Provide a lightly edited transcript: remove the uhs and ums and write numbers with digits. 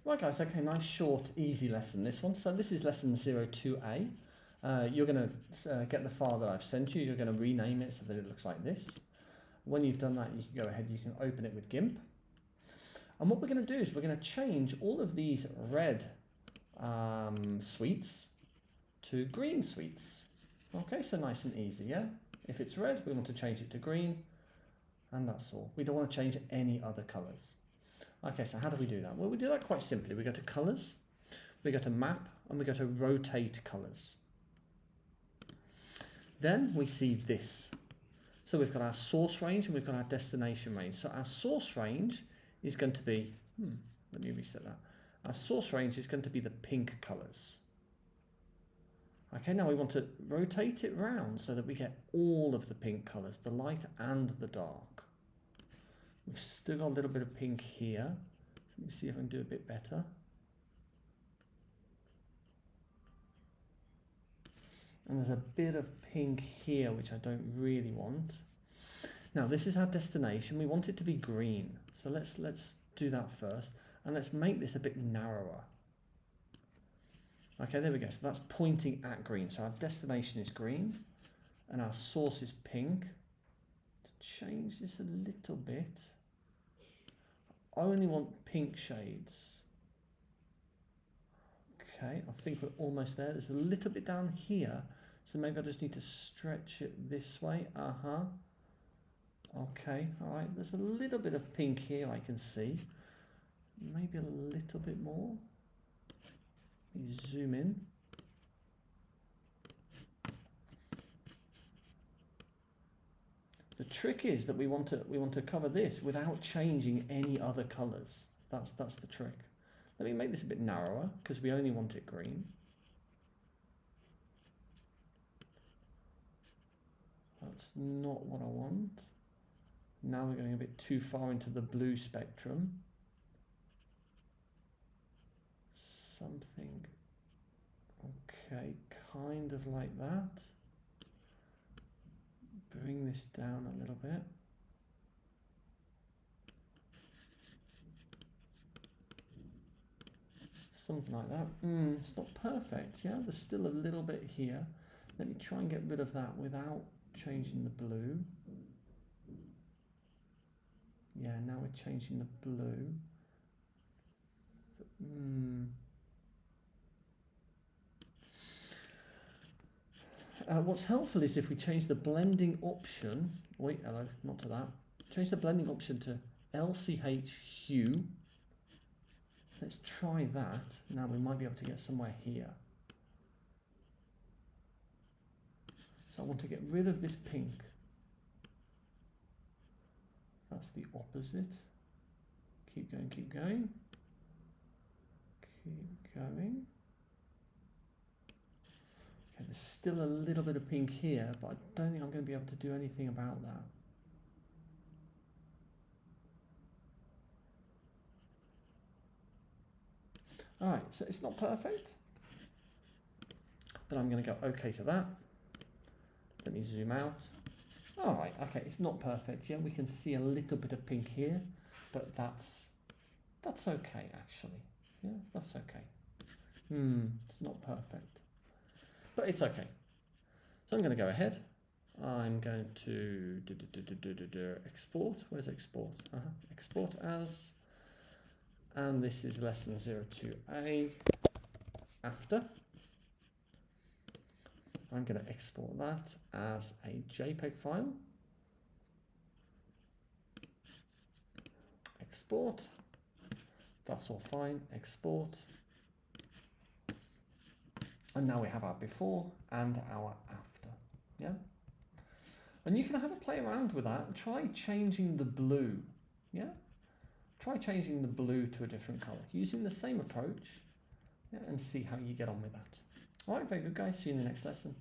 Right guys, okay, nice short, easy lesson, this one. So this is lesson 02A. You're going to get the file that I've sent you, you're going to rename it so that it looks like this. When you've done that, you can go ahead, you can open it with GIMP. And what we're going to do is we're going to change all of these red sweets to green sweets. Okay, so nice and easy, yeah? If it's red, we want to change it to green, and that's all. We don't want to change any other colors. Okay, so how do we do that? Well, we do that quite simply. We go to colors, we go to map, and we go to rotate colors. Then we see this. So we've got our source range and we've got our destination range. So our source range is going to be, let me reset that. Our source range is going to be the pink colors. Okay, now we want to rotate it round so that we get all of the pink colors, the light and the dark. We've still got a little bit of pink here. So let me see if I can do a bit better. And there's a bit of pink here, which I don't really want. Now this is our destination. We want it to be green. So let's do that first. And let's make this a bit narrower. Okay, there we go. So that's pointing at green. So our destination is green and our source is pink. To change this a little bit, I only want pink shades. Okay, I think we're almost there. There's a little bit down here, so maybe I just need to stretch it this way. Okay, all right, there's a little bit of pink here I can see. Maybe a little bit more. Let me zoom in. The trick is that we want to cover this without changing any other colors. That's the trick. Let me make this a bit narrower because we only want it green. That's not what I want. Now we're going a bit too far into the blue spectrum. Something, okay, kind of like that. Bring this down a little bit. Something like that. It's not perfect, yeah? There's still a little bit here. Let me try and get rid of that without changing the blue. Yeah, now we're changing the blue. What's helpful is if we change the blending option, wait, hello, not to that. Change the blending option to LCH hue. Let's try that. Now we might be able to get somewhere here. So I want to get rid of this pink. That's the opposite. Keep going, keep going. Keep going. Okay, there's still a little bit of pink here, but I don't think I'm going to be able to do anything about that. All right, so it's not perfect, but I'm going to go OK to that. Let me zoom out. All right, okay, it's not perfect. Yeah, we can see a little bit of pink here, but that's okay actually. Yeah, that's okay. It's not perfect, but it's okay. So I'm going to go ahead. I'm going to export. Where's export? Export as. And this is lesson 02A. After, I'm going to export that as a JPEG file. Export. That's all fine. Export. And now we have our before and our after. Yeah. And you can have a play around with that and try changing the blue. Yeah. Try changing the blue to a different color using the same approach, yeah, and see how you get on with that. All right, very good guys. See you in the next lesson.